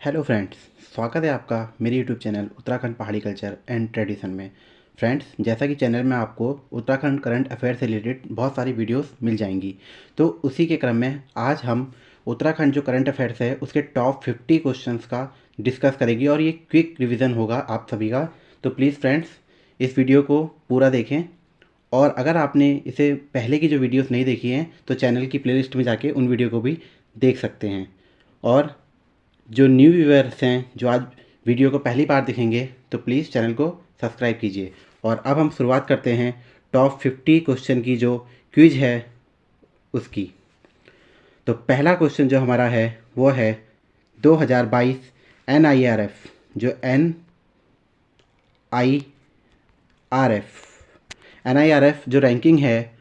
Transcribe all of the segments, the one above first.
Hello friends, स्वागत है आपका मेरे यूट्यूब चैनल उत्तराखंड पहाड़ी कल्चर एंड ट्रेडिशन में। फ्रेंड्स, जैसा कि चैनल में आपको उत्तराखंड करंट अफेयर से रिलेटेड बहुत सारी वीडियोस मिल जाएंगी, तो उसी के क्रम में आज हम उत्तराखंड जो करंट अफेयर्स है उसके टॉप 50 क्वेश्चंस का डिस्कस करेंगे और ये क्विक रिवीजन होगा आप सभी का। तो प्लीज़ फ्रेंड्स, इस वीडियो को पूरा देखें और अगर आपने इसे पहले की जो वीडियोस नहीं देखी हैं तो चैनल की प्लेलिस्ट में जाके उन वीडियो को भी देख सकते हैं। और जो न्यू व्यूअर्स हैं जो आज वीडियो को पहली बार देखेंगे तो प्लीज़ चैनल को सब्सक्राइब कीजिए। और अब हम शुरुआत करते हैं टॉप 50 क्वेश्चन की जो क्विज है उसकी। तो पहला क्वेश्चन जो हमारा है वो है 2022 NIRF जो NIRF जो रैंकिंग है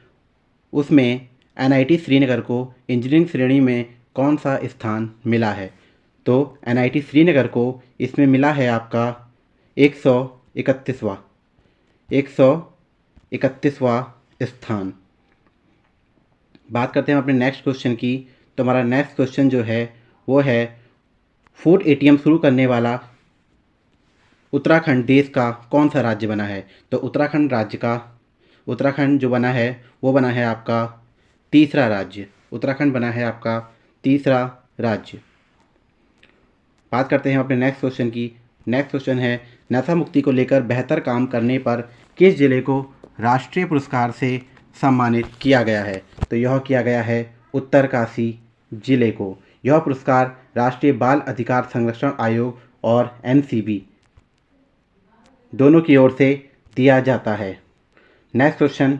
उसमें NIT श्रीनगर को इंजीनियरिंग श्रेणी में कौन सा स्थान मिला है। तो NIT श्रीनगर को इसमें मिला है आपका 131वां स्थान। बात करते हैं अपने नेक्स्ट क्वेश्चन की। तो हमारा नेक्स्ट क्वेश्चन जो है वो है फूड ATM शुरू करने वाला उत्तराखंड देश का कौन सा राज्य बना है। तो उत्तराखंड जो बना है वो बना है आपका तीसरा राज्य। उत्तराखंड बना है आपका तीसरा राज्य। बात करते हैं अपने नेक्स्ट क्वेश्चन की। नेक्स्ट क्वेश्चन है नशा मुक्ति को लेकर बेहतर काम करने पर किस जिले को राष्ट्रीय पुरस्कार से सम्मानित किया गया है। तो यह किया गया है उत्तरकाशी जिले को। यह पुरस्कार राष्ट्रीय बाल अधिकार संरक्षण आयोग और NCB दोनों की ओर से दिया जाता है। नेक्स्ट क्वेश्चन,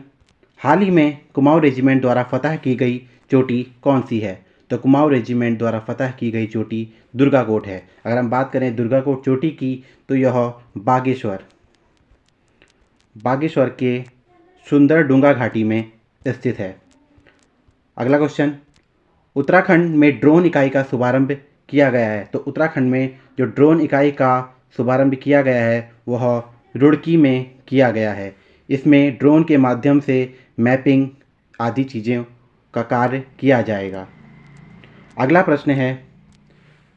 हाल ही में कुमाऊं रेजिमेंट द्वारा फतह की गई चोटी कौन सी है। तो कुमाऊं रेजिमेंट द्वारा फतह की गई चोटी दुर्गाकोट है। अगर हम बात करें दुर्गाकोट चोटी की तो यह बागेश्वर के सुंदर डूंगा घाटी में स्थित है। अगला क्वेश्चन, उत्तराखंड में ड्रोन इकाई का शुभारंभ किया गया है। तो उत्तराखंड में जो ड्रोन इकाई का शुभारंभ किया गया है वह रुड़की में किया गया है। इसमें ड्रोन के माध्यम से मैपिंग आदि चीज़ों का कार्य किया जाएगा। अगला प्रश्न है,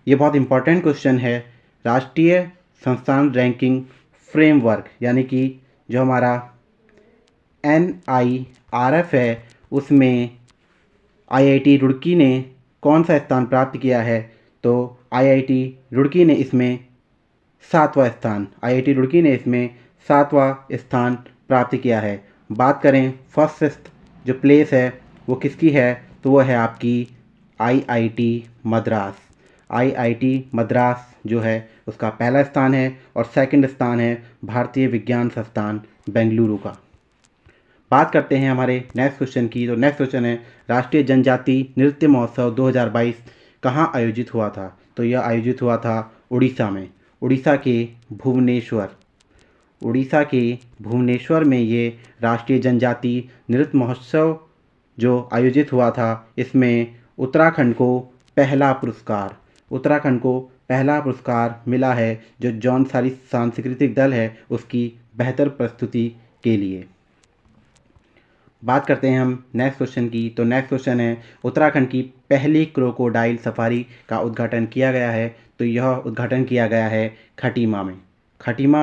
ये बहुत इंपॉर्टेंट क्वेश्चन है, राष्ट्रीय संस्थान रैंकिंग फ्रेमवर्क यानी कि जो हमारा NIRF है उसमें IIT रुड़की ने कौन सा स्थान प्राप्त किया है। तो IIT रुड़की ने इसमें 7वां स्थान प्राप्त किया है। बात करें फर्स्ट जो प्लेस है वो किसकी है, तो वो है आपकी IIT मद्रास जो है उसका पहला स्थान है और सेकंड स्थान है भारतीय विज्ञान संस्थान बेंगलुरु का। बात करते हैं हमारे नेक्स्ट क्वेश्चन की। तो नेक्स्ट क्वेश्चन है राष्ट्रीय जनजाति नृत्य महोत्सव 2022 कहाँ आयोजित हुआ था। तो यह आयोजित हुआ था उड़ीसा में। उड़ीसा के भुवनेश्वर में ये राष्ट्रीय जनजाति नृत्य महोत्सव जो आयोजित हुआ था इसमें उत्तराखंड को पहला पुरस्कार मिला है जो जौनसारी सांस्कृतिक दल है उसकी बेहतर प्रस्तुति के लिए। बात करते हैं हम नेक्स्ट क्वेश्चन की। तो नेक्स्ट क्वेश्चन है उत्तराखंड की पहली क्रोकोडाइल सफारी का उद्घाटन किया गया है। तो यह उद्घाटन किया गया है खटीमा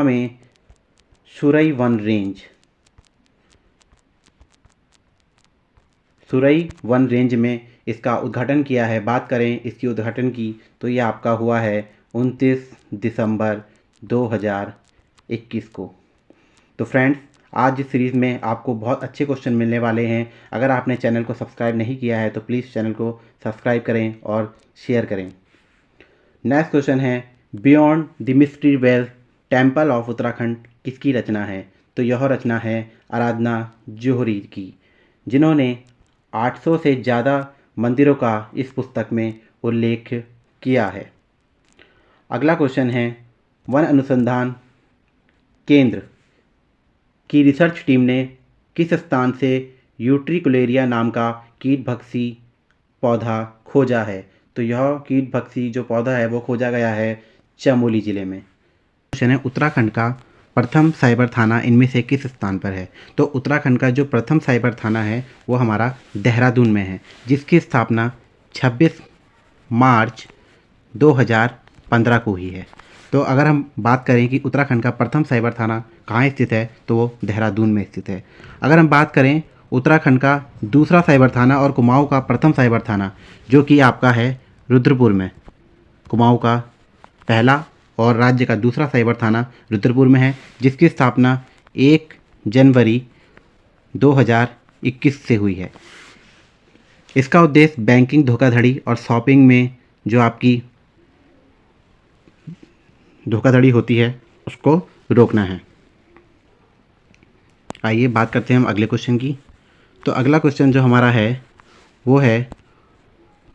में सुरई वन रेंज में इसका उद्घाटन किया है। बात करें इसकी उद्घाटन की तो ये आपका हुआ है 29 दिसंबर 2021 को। तो फ्रेंड्स, आज इस सीरीज़ में आपको बहुत अच्छे क्वेश्चन मिलने वाले हैं। अगर आपने चैनल को सब्सक्राइब नहीं किया है तो प्लीज़ चैनल को सब्सक्राइब करें और शेयर करें। नेक्स्ट क्वेश्चन है beyond the mystery well temple of Uttarakhand किसकी रचना है। तो यह रचना है आराधना जौहरी की, जिन्होंने 800 से ज़्यादा मंदिरों का इस पुस्तक में उल्लेख किया है। अगला क्वेश्चन है वन अनुसंधान केंद्र की रिसर्च टीम ने किस स्थान से यूट्रिकुलेरिया नाम का कीटभक्षी पौधा खोजा है। तो यह कीटभक्षी जो पौधा है वो खोजा गया है चमोली जिले में। क्वेश्चन है उत्तराखंड का प्रथम साइबर थाना इनमें से किस स्थान पर है। तो उत्तराखंड का जो प्रथम साइबर थाना है वो हमारा देहरादून में है, जिसकी स्थापना 26 मार्च 2000 2015 को हुई है। तो अगर हम बात करें कि उत्तराखंड का प्रथम साइबर थाना कहाँ स्थित है, तो वो देहरादून में स्थित है। अगर हम बात करें उत्तराखंड का दूसरा साइबर थाना और कुमाऊं का प्रथम साइबर थाना, जो कि आपका है रुद्रपुर में। कुमाऊं का पहला और राज्य का दूसरा साइबर थाना रुद्रपुर में है, जिसकी स्थापना 1 जनवरी 2021 से हुई है। इसका उद्देश्य बैंकिंग धोखाधड़ी और शॉपिंग में जो आपकी धोखाधड़ी होती है उसको रोकना है। आइए बात करते हैं हम अगले क्वेश्चन की। तो अगला क्वेश्चन जो हमारा है वो है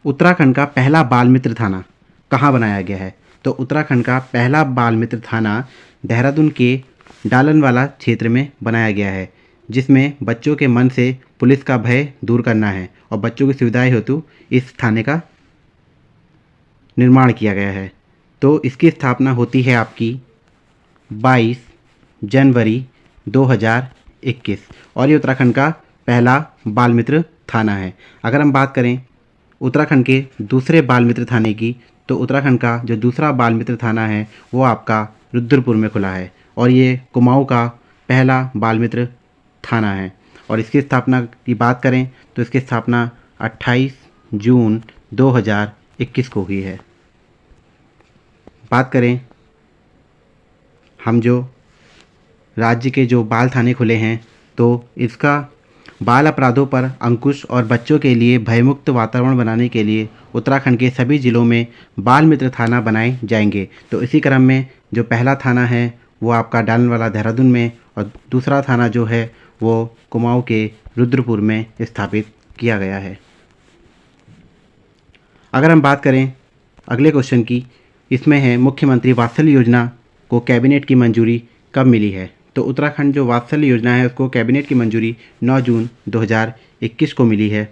उत्तराखंड का पहला बाल मित्र थाना कहाँ बनाया गया है। तो उत्तराखंड का पहला बाल मित्र थाना देहरादून के डालनवाला क्षेत्र में बनाया गया है, जिसमें बच्चों के मन से पुलिस का भय दूर करना है और बच्चों की सुविधाएं हेतु इस थाने का निर्माण किया गया है। तो इसकी स्थापना होती है आपकी 22 जनवरी 2021 और ये उत्तराखंड का पहला बाल मित्र थाना है। अगर हम बात करें उत्तराखंड के दूसरे बाल मित्र थाने की, तो उत्तराखंड का जो दूसरा बाल मित्र थाना है वो आपका रुद्रपुर में खुला है और ये कुमाऊं का पहला बाल मित्र थाना है। और इसकी स्थापना की बात करें तो इसकी स्थापना 28 जून 2021 को हुई है। बात करें हम जो राज्य के जो बाल थाने खुले हैं, तो इसका बाल अपराधों पर अंकुश और बच्चों के लिए भयमुक्त वातावरण बनाने के लिए उत्तराखंड के सभी जिलों में बाल मित्र थाना बनाए जाएंगे। तो इसी क्रम में जो पहला थाना है वो आपका डालनवाला देहरादून में और दूसरा थाना जो है वो कुमाऊं के रुद्रपुर में स्थापित किया गया है। अगर हम बात करें अगले क्वेश्चन की, इसमें है मुख्यमंत्री वात्सल्य योजना को कैबिनेट की मंजूरी कब मिली है। तो उत्तराखंड जो वात्सल्य योजना है उसको कैबिनेट की मंजूरी 9 जून 2021 को मिली है।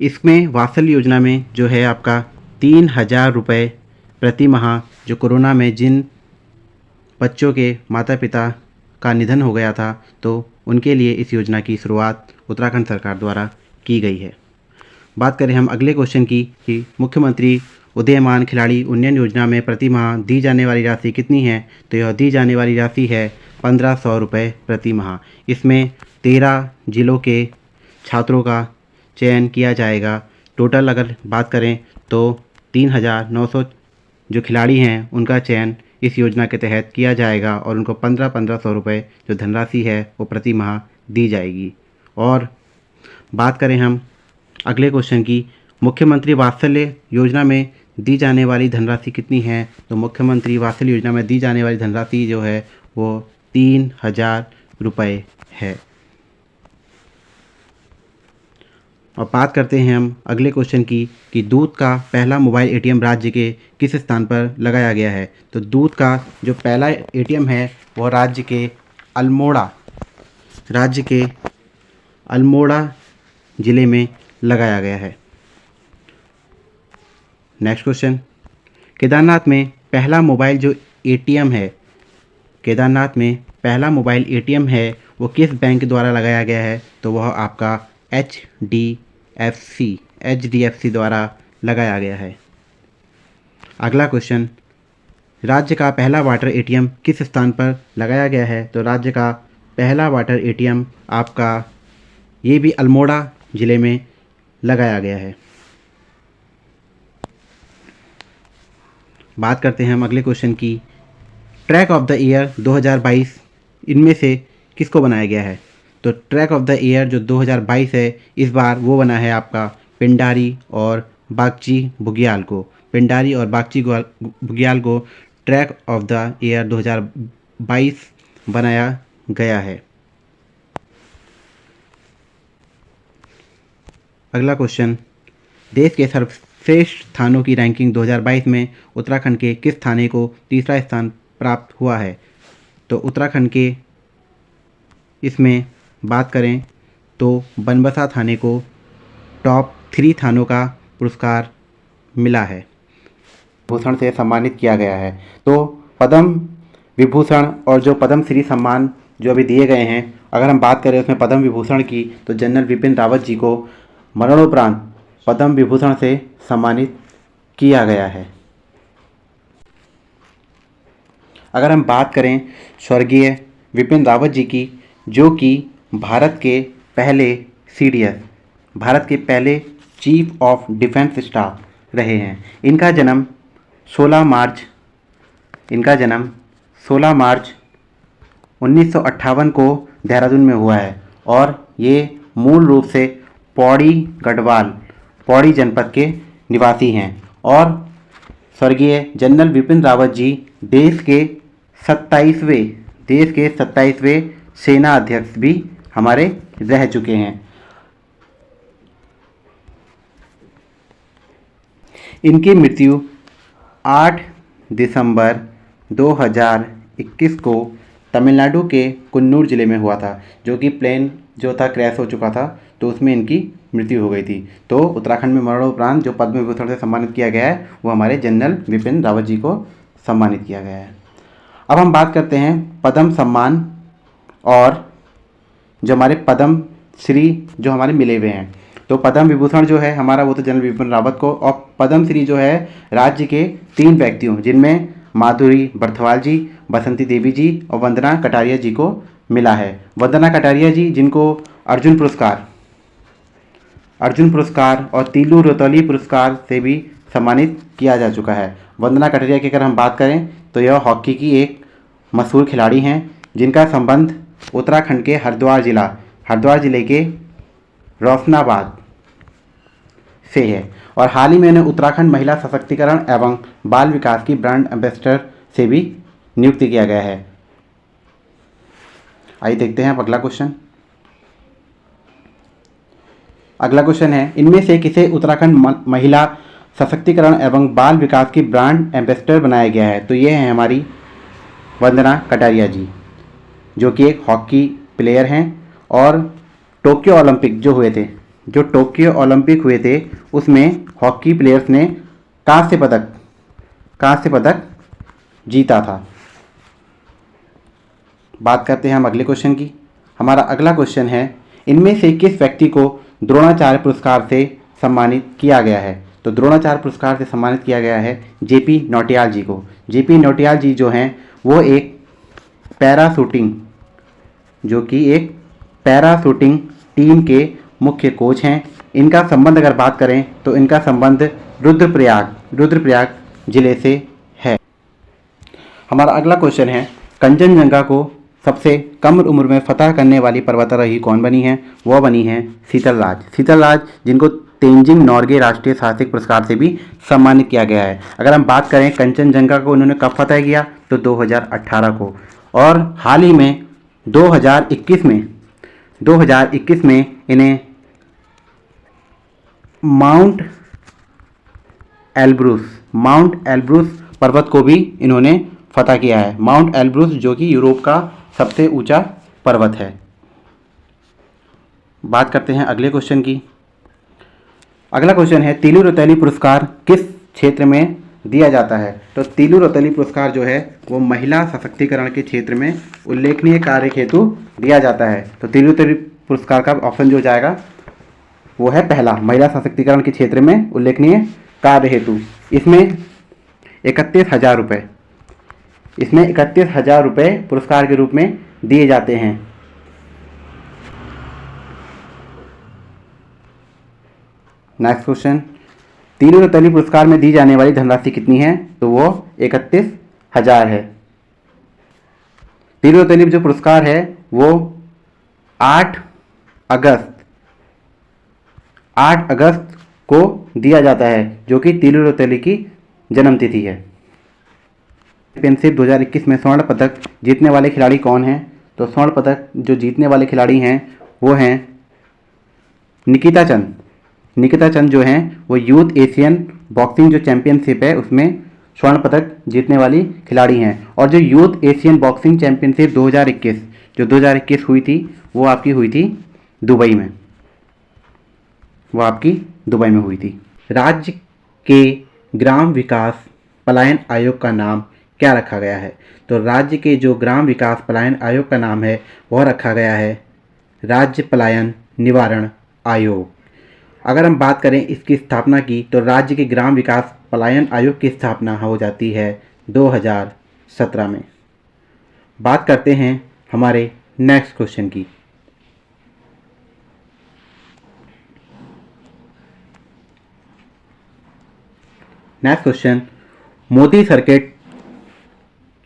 इसमें वात्सल्य योजना में जो है आपका 3000 रुपये प्रति माह जो कोरोना में जिन बच्चों के माता पिता का निधन हो गया था, तो उनके लिए इस योजना की शुरुआत उत्तराखंड सरकार द्वारा की गई है। बात करें हम अगले क्वेश्चन की कि मुख्यमंत्री उदीयमान खिलाड़ी उन्नयन योजना में प्रति माह दी जाने वाली राशि कितनी है। तो यह दी जाने वाली राशि है 1500 रुपये प्रति माह। इसमें 13 जिलों के छात्रों का चयन किया जाएगा। टोटल अगर बात करें तो 3900 जो खिलाड़ी हैं उनका चयन इस योजना के तहत किया जाएगा और उनको 1500 रुपये जो धनराशि है वो प्रति माह दी जाएगी। और बात करें हम अगले क्वेश्चन की, मुख्यमंत्री वात्सल्य योजना में दी जाने वाली धनराशि कितनी है। तो मुख्यमंत्री वात्सल्य योजना में दी जाने वाली धनराशि जो है वो 3000 रुपये है। और बात करते हैं हम अगले क्वेश्चन की कि दूध का पहला मोबाइल एटीएम राज्य के किस स्थान पर लगाया गया है। तो दूध का जो पहला एटीएम है वो राज्य के अल्मोड़ा ज़िले में लगाया गया है। नेक्स्ट क्वेश्चन, केदारनाथ में पहला मोबाइल जो एटीएम है, केदारनाथ में पहला मोबाइल एटीएम है वो किस बैंक द्वारा लगाया गया है। तो वह आपका एचडीएफसी द्वारा लगाया गया है। अगला क्वेश्चन, राज्य का पहला वाटर एटीएम किस स्थान पर लगाया गया है। तो राज्य का पहला वाटर एटीएम आपका ये भी अल्मोड़ा ज़िले में लगाया गया है। बात करते हैं हम अगले क्वेश्चन की, ट्रैक ऑफ द ईयर 2022 इनमें से किसको बनाया गया है। तो ट्रैक ऑफ द ईयर जो 2022 है इस बार वो बना है आपका पिंडारी और बागची बुग्याल को। पिंडारी और बागची बुग्याल को ट्रैक ऑफ द ईयर 2022 बनाया गया है। अगला क्वेश्चन, देश के सर्वश्रेष्ठ थानों की रैंकिंग 2022 में उत्तराखंड के किस थाने को तीसरा स्थान प्राप्त हुआ है। तो उत्तराखंड के इसमें बात करें तो बनबसा थाने को टॉप 3 थानों का पुरस्कार मिला है, भूषण से सम्मानित किया गया है। तो पद्म विभूषण और जो पद्म श्री सम्मान जो अभी दिए गए हैं, अगर हम बात करें उसमें पद्म विभूषण की, तो जनरल बिपिन रावत जी को मरणोपरांत पद्म विभूषण से सम्मानित किया गया है। अगर हम बात करें स्वर्गीय विपिन रावत जी की, जो कि भारत के पहले CDS, भारत के पहले चीफ ऑफ डिफेंस स्टाफ रहे हैं। इनका जन्म 16 मार्च 1958 को देहरादून में हुआ है और ये मूल रूप से पौड़ी गढ़वाल, पौड़ी जनपद के निवासी हैं। और स्वर्गीय जनरल विपिन रावत जी देश के 27वें सेना अध्यक्ष भी हमारे रह चुके हैं। इनकी मृत्यु 8 दिसंबर 2021 को तमिलनाडु के कुन्नूर ज़िले में हुआ था, जो कि प्लेन जो था क्रैश हो चुका था, तो उसमें इनकी मृत्यु हो गई थी। तो उत्तराखंड में मरणोपरांत जो पद्म विभूषण से सम्मानित किया गया है वो हमारे जनरल विपिन रावत जी को सम्मानित किया गया है। अब हम बात करते हैं पद्म सम्मान और जो हमारे पद्म श्री जो हमारे मिले हुए हैं। तो पद्म विभूषण जो है हमारा वो तो जनरल विपिन रावत को, और पद्म श्री जो है राज्य के 3 व्यक्तियों, जिनमें माधुरी बर्थवाल जी, बसंती देवी जी और वंदना कटारिया जी को मिला है। वंदना कटारिया जी जिनको अर्जुन पुरस्कार और तीलू रोतौली पुरस्कार से भी सम्मानित किया जा चुका है। वंदना कटारिया की अगर हम बात करें तो यह हॉकी की एक मशहूर खिलाड़ी हैं, जिनका संबंध उत्तराखंड के हरिद्वार जिले के रोशनाबाद से है। और हाल ही में उन्हें उत्तराखंड महिला सशक्तिकरण एवं बाल विकास की ब्रांड एम्बेसडर से भी नियुक्त किया गया है। आइए देखते हैं अब अगला क्वेश्चन। अगला क्वेश्चन है, इनमें से किसे उत्तराखंड महिला सशक्तिकरण एवं बाल विकास की ब्रांड एम्बेसडर बनाया गया है? तो ये है हमारी वंदना कटारिया जी, जो कि एक हॉकी प्लेयर हैं और टोक्यो ओलंपिक हुए थे उसमें हॉकी प्लेयर्स ने कांस्य पदक जीता था। बात करते हैं हम अगले क्वेश्चन की। हमारा अगला क्वेश्चन है, इनमें से किस व्यक्ति को द्रोणाचार्य पुरस्कार से सम्मानित किया गया है? तो द्रोणाचार्य पुरस्कार से सम्मानित किया गया है JP नौटियाल जी को। JP नौटियाल जी जो हैं वो एक पैराशूटिंग टीम के मुख्य कोच हैं। इनका संबंध अगर बात करें तो इनका संबंध रुद्रप्रयाग जिले से है। हमारा अगला क्वेश्चन है, कंचनजंगा को सबसे कम उम्र में फतह करने वाली पर्वतारोही कौन बनी है? वह बनी है शीतलराज, जिनको तेंजिंग नोर्गे राष्ट्रीय साहसिक पुरस्कार से भी सम्मानित किया गया है। अगर हम बात करें कंचनजंगा को उन्होंने कब फतह किया तो 2018 को, और हाल ही में 2021 में इन्हें माउंट एल्ब्रूस पर्वत को भी इन्होंने फतह किया है। माउंट एल्ब्रूस जो कि यूरोप का सबसे ऊंचा पर्वत है। बात करते हैं अगले क्वेश्चन की। अगला क्वेश्चन है, तीलू रौतेली पुरस्कार किस क्षेत्र में दिया जाता है? तो तीलू रौतेली पुरस्कार जो है वो महिला सशक्तिकरण के क्षेत्र में उल्लेखनीय कार्य हेतु दिया जाता है। तो तीलू रौतेली पुरस्कार का ऑप्शन जो जाएगा वो है पहला, महिला सशक्तिकरण के क्षेत्र में उल्लेखनीय कार्य हेतु। इसमें 31,000 रुपये पुरस्कार के रूप में दिए जाते हैं। नेक्स्ट क्वेश्चन, तीलू रौतेली पुरस्कार में दी जाने वाली धनराशि कितनी है? तो वो 31,000 है। तीलू रौतेली जो पुरस्कार है वो 8 अगस्त को दिया जाता है, जो कि तीलू रौतेली की जन्मतिथि है। चैंपियनशिप 2021 में स्वर्ण पदक जीतने वाले खिलाड़ी कौन हैं? तो स्वर्ण पदक जो जीतने वाले खिलाड़ी हैं वो हैं निकिता चंद जो हैं वो यूथ एशियन बॉक्सिंग जो चैंपियनशिप है उसमें स्वर्ण पदक जीतने वाली खिलाड़ी हैं। और जो यूथ एशियन बॉक्सिंग चैंपियनशिप 2021 हुई थी वो आपकी हुई थी दुबई में हुई थी। राज्य के ग्राम विकास पलायन आयोग का नाम क्या रखा गया है? तो राज्य के जो ग्राम विकास पलायन आयोग का नाम है वह रखा गया है राज्य पलायन निवारण आयोग। अगर हम बात करें इसकी स्थापना की तो राज्य के ग्राम विकास पलायन आयोग की स्थापना हो जाती है 2017 में। बात करते हैं हमारे नेक्स्ट क्वेश्चन की। नेक्स्ट क्वेश्चन, मोदी सर्किट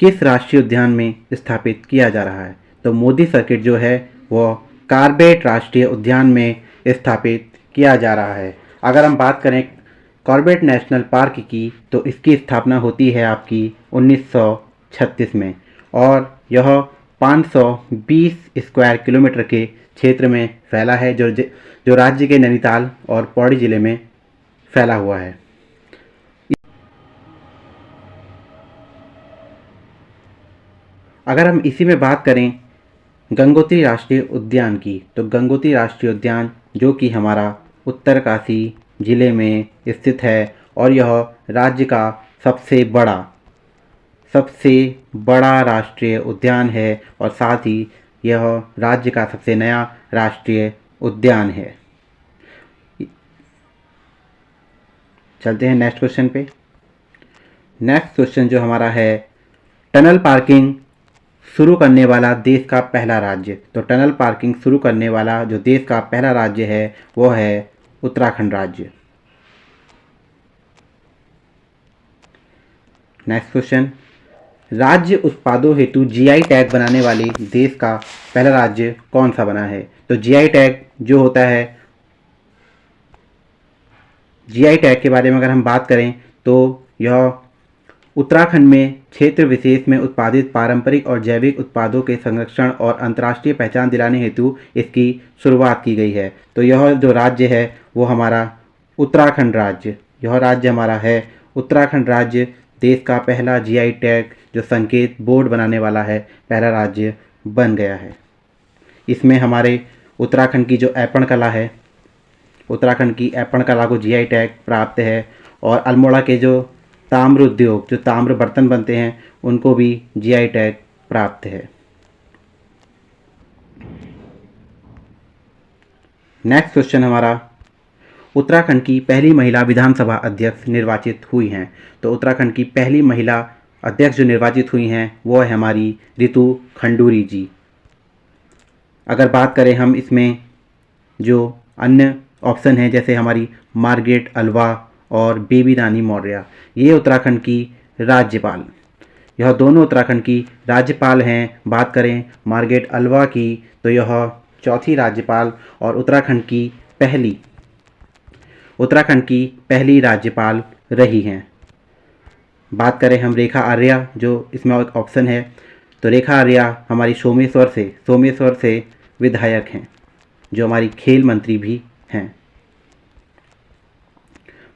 किस राष्ट्रीय उद्यान में स्थापित किया जा रहा है? तो मोदी सर्किट जो है वह कॉर्बेट राष्ट्रीय उद्यान में स्थापित किया जा रहा है। अगर हम बात करें कॉर्बेट नेशनल पार्क की तो इसकी स्थापना होती है आपकी 1936 में और यह 520 स्क्वायर किलोमीटर के क्षेत्र में फैला है जो राज्य के नैनीताल और पौड़ी जिले में फैला हुआ है। अगर हम इसी में बात करें गंगोत्री राष्ट्रीय उद्यान की तो गंगोत्री राष्ट्रीय उद्यान जो कि हमारा उत्तरकाशी जिले में स्थित है और यह राज्य का सबसे बड़ा राष्ट्रीय उद्यान है और साथ ही यह राज्य का सबसे नया राष्ट्रीय उद्यान है। चलते हैं नेक्स्ट क्वेश्चन पे। नेक्स्ट क्वेश्चन जो हमारा है, टनल पार्किंग शुरू करने वाला देश का पहला राज्य। तो टनल पार्किंग शुरू करने वाला जो देश का पहला राज्य है वो है उत्तराखंड राज्य। नेक्स्ट क्वेश्चन, राज्य उत्पादों हेतु जीआई टैग बनाने वाले देश का पहला राज्य कौन सा बना है? तो जीआई टैग जो होता है, जीआई टैग के बारे में अगर हम बात करें तो यह उत्तराखंड में क्षेत्र विशेष में उत्पादित पारंपरिक और जैविक उत्पादों के संरक्षण और अंतर्राष्ट्रीय पहचान दिलाने हेतु इसकी शुरुआत की गई है। तो यह जो राज्य है वो हमारा उत्तराखंड राज्य, यह राज्य हमारा है उत्तराखंड राज्य, देश का पहला जीआई टैग जो संकेत बोर्ड बनाने वाला है पहला राज्य बन गया है। इसमें हमारे उत्तराखंड की जो ऐपण कला है, उत्तराखंड की ऐपण कला को जीआई टैग प्राप्त है और अल्मोड़ा के जो ताम्र उद्योग, जो ताम्र बर्तन बनते हैं, उनको भी जीआई टैग प्राप्त है। नेक्स्ट क्वेश्चन हमारा, उत्तराखंड की पहली महिला विधानसभा अध्यक्ष निर्वाचित हुई हैं। तो उत्तराखंड की पहली महिला अध्यक्ष जो निर्वाचित हुई हैं वो है हमारी रितु खंडूरी जी। अगर बात करें हम इसमें जो अन्य ऑप्शन हैं जैसे हमारी मार्गरेट अल्वा और बेबी रानी मौर्य, ये उत्तराखंड की राज्यपाल, यह दोनों उत्तराखंड की राज्यपाल हैं। बात करें मार्गरेट अल्वा की तो यह चौथी राज्यपाल और उत्तराखंड की पहली राज्यपाल रही हैं। बात करें हम रेखा आर्या, जो इसमें एक ऑप्शन है, तो रेखा आर्या हमारी सोमेश्वर से विधायक हैं, जो हमारी खेल मंत्री भी हैं।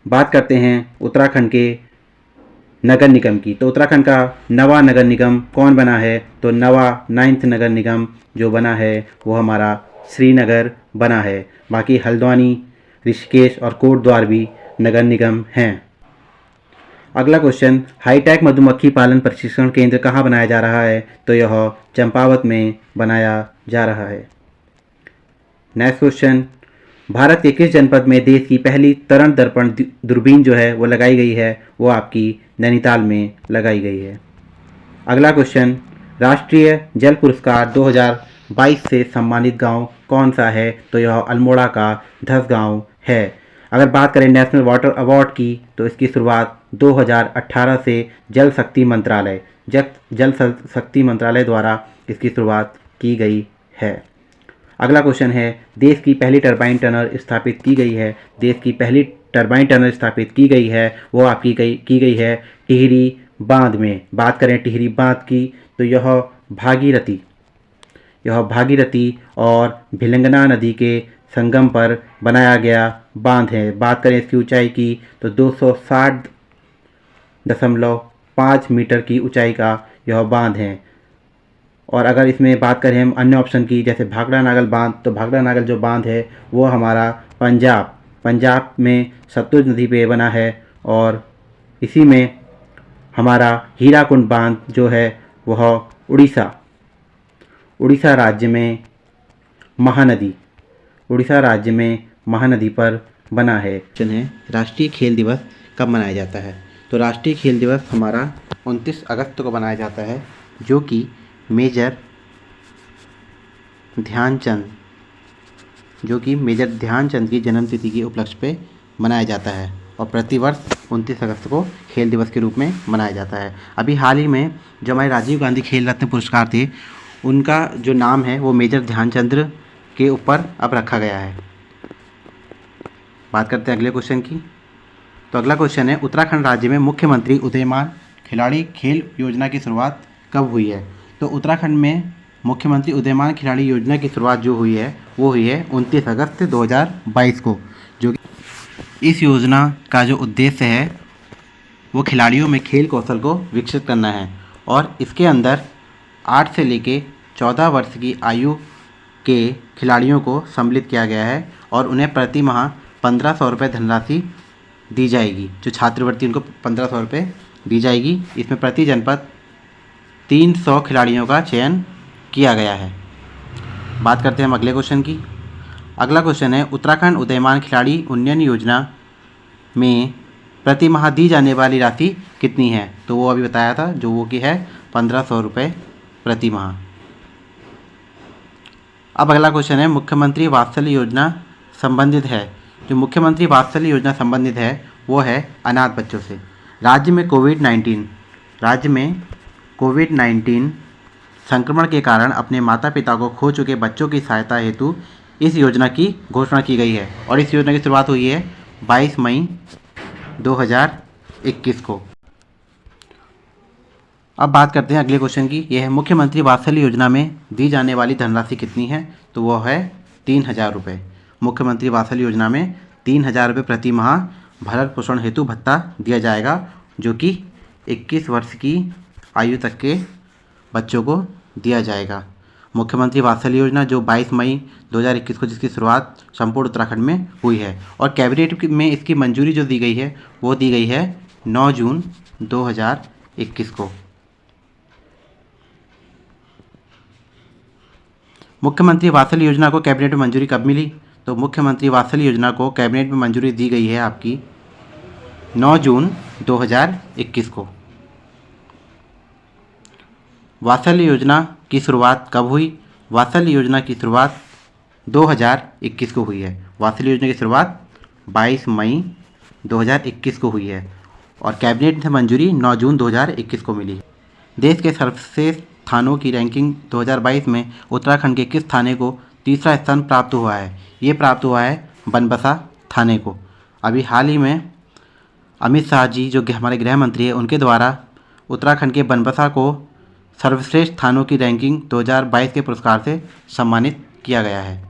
बात करते हैं उत्तराखंड के नगर निगम की, तो उत्तराखंड का नवा नगर निगम कौन बना है? तो नवा 9th नगर निगम जो बना है वो हमारा श्रीनगर बना है। बाकी हल्द्वानी, ऋषिकेश और कोटद्वार भी नगर निगम हैं। अगला क्वेश्चन, हाईटेक मधुमक्खी पालन प्रशिक्षण केंद्र कहाँ बनाया जा रहा है? तो यह चंपावत में बनाया जा रहा है। नेक्स्ट क्वेश्चन, भारत के किस जनपद में देश की पहली तरन दर्पण दूरबीन जो है वो लगाई गई है? वो आपकी नैनीताल में लगाई गई है। अगला क्वेश्चन, राष्ट्रीय जल पुरस्कार 2022 से सम्मानित गांव कौन सा है? तो यह अल्मोड़ा का धस गांव है। अगर बात करें नेशनल वाटर अवार्ड की तो इसकी शुरुआत 2018 से जल शक्ति मंत्रालय द्वारा इसकी शुरुआत की गई है। अगला क्वेश्चन है, देश की पहली टरबाइन टनल स्थापित की गई है। देश की पहली टरबाइन टनल स्थापित की गई है वो आपकी की गई है टिहरी बांध में। बात करें टिहरी बांध की तो यह भागीरथी और भिलंगना नदी के संगम पर बनाया गया बांध है। बात करें इसकी ऊंचाई की तो 260.5 मीटर की ऊंचाई का यह बांध है। और अगर इसमें बात करें हम अन्य ऑप्शन की जैसे भाखड़ा नागल बांध, तो भाखड़ा नागल जो बांध है वो हमारा पंजाब में सतलुज नदी पे बना है। और इसी में हमारा हीराकुंड बांध जो है वह उड़ीसा राज्य में महानदी पर बना है। क्वेश्चन है राष्ट्रीय खेल दिवस कब मनाया जाता है? तो राष्ट्रीय खेल दिवस हमारा 29 अगस्त को मनाया जाता है, जो कि मेजर ध्यानचंद की जन्मतिथि के उपलक्ष्य पे मनाया जाता है और प्रतिवर्ष 29 अगस्त को खेल दिवस के रूप में मनाया जाता है। अभी हाल ही में जो हमारे राजीव गांधी खेल रत्न पुरस्कार थे, उनका जो नाम है वो मेजर ध्यानचंद के ऊपर अब रखा गया है। बात करते हैं अगले क्वेश्चन की। तो अगला क्वेश्चन है उत्तराखंड राज्य में मुख्यमंत्री उदीयमान खिलाड़ी खेल योजना की शुरुआत कब हुई है? तो उत्तराखंड में मुख्यमंत्री उदीयमान खिलाड़ी योजना की शुरुआत जो हुई है वो हुई है 29 अगस्त 2022 को। जो इस योजना का जो उद्देश्य है वो खिलाड़ियों में खेल कौशल को विकसित करना है और इसके अंदर 8 से लेके 14 वर्ष की आयु के खिलाड़ियों को सम्मिलित किया गया है और उन्हें प्रति माह 1500 रुपये धनराशि दी जाएगी। जो छात्रवृत्ति उनको 1500 रुपये दी जाएगी। इसमें प्रति जनपद 300 खिलाड़ियों का चयन किया गया है। बात करते हैं हम अगले क्वेश्चन की। अगला क्वेश्चन है उत्तराखंड उदीयमान खिलाड़ी उन्नयन योजना में प्रति माह दी जाने वाली राशि कितनी है? तो वो अभी बताया था, जो वो की है 1500 रुपये प्रति माह। अब अगला क्वेश्चन है मुख्यमंत्री वात्सल्य योजना संबंधित है। जो मुख्यमंत्री वात्सल्य योजना संबंधित है वो है अनाथ बच्चों से। राज्य में कोविड-19 संक्रमण के कारण अपने माता पिता को खो चुके बच्चों की सहायता हेतु इस योजना की घोषणा की गई है और इस योजना की शुरुआत हुई है 22 मई 2021 को। अब बात करते हैं अगले क्वेश्चन की। यह है मुख्यमंत्री वात्सल्य योजना में दी जाने वाली धनराशि कितनी है? तो वो है 3000 रुपये। मुख्यमंत्री वात्सल्य योजना में 3000 रुपये प्रति माह भरण पोषण हेतु भत्ता दिया जाएगा, जो कि 21 वर्ष की आयु तक के बच्चों को दिया जाएगा। मुख्यमंत्री वात्सल्य योजना जो 22 मई 2021 को जिसकी शुरुआत संपूर्ण उत्तराखंड में हुई है और कैबिनेट में इसकी मंजूरी जो दी गई है वो दी गई है 9 जून 2021 को। मुख्यमंत्री वात्सल्य योजना को कैबिनेट में मंजूरी कब मिली? तो मुख्यमंत्री वात्सल्य योजना को कैबिनेट में मंजूरी दी गई है आपकी 9 जून 2021 को। वात्सल्य योजना की शुरुआत कब हुई? वात्सल्य योजना की शुरुआत 2021 को हुई है। वात्सल्य योजना की शुरुआत 22 मई 2021 को हुई है और कैबिनेट से मंजूरी 9 जून 2021 को मिली। देश के सर्वश्रेष्ठ थानों की रैंकिंग 2022 में उत्तराखंड के किस थाने को तीसरा स्थान प्राप्त हुआ है? ये प्राप्त हुआ है बनबसा थाने को। अभी हाल ही में अमित शाह जी जो कि हमारे गृह मंत्री हैं, उनके द्वारा उत्तराखंड के बनबसा को सर्वश्रेष्ठ थानों की रैंकिंग 2022 के पुरस्कार से सम्मानित किया गया है।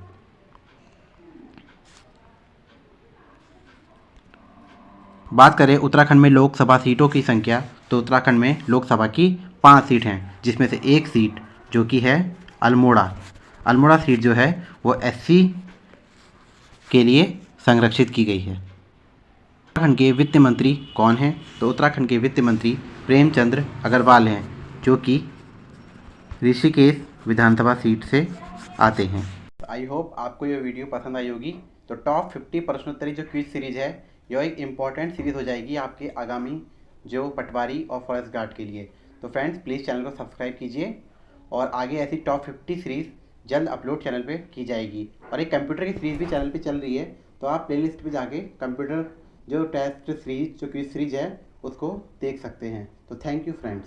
बात करें उत्तराखंड में लोकसभा सीटों की संख्या, तो उत्तराखंड में लोकसभा की 5 सीट हैं, जिसमें से एक सीट जो कि है अल्मोड़ा सीट जो है वो SC के लिए संरक्षित की गई है। उत्तराखंड के वित्त मंत्री कौन हैं? तो उत्तराखंड के वित्त मंत्री प्रेमचंद्र अग्रवाल हैं, जो कि ऋषिकेश विधानसभा सीट से आते हैं। आई होप आपको ये वीडियो पसंद आई होगी। तो टॉप 50 प्रश्नोत्तरी जो क्विज सीरीज़ है, यह एक इम्पॉर्टेंट सीरीज़ हो जाएगी आपके आगामी जो पटवारी और फॉरेस्ट गार्ड के लिए। तो फ्रेंड्स प्लीज़ चैनल को सब्सक्राइब कीजिए और आगे ऐसी टॉप 50 सीरीज़ जल्द अपलोड चैनल पे की जाएगी। और एक कंप्यूटर की सीरीज़ भी चैनल पे चल रही है, तो आप प्लेलिस्ट पे जाके कंप्यूटर जो टेस्ट सीरीज जो क्विज सीरीज है उसको देख सकते हैं। तो थैंक यू फ्रेंड्स।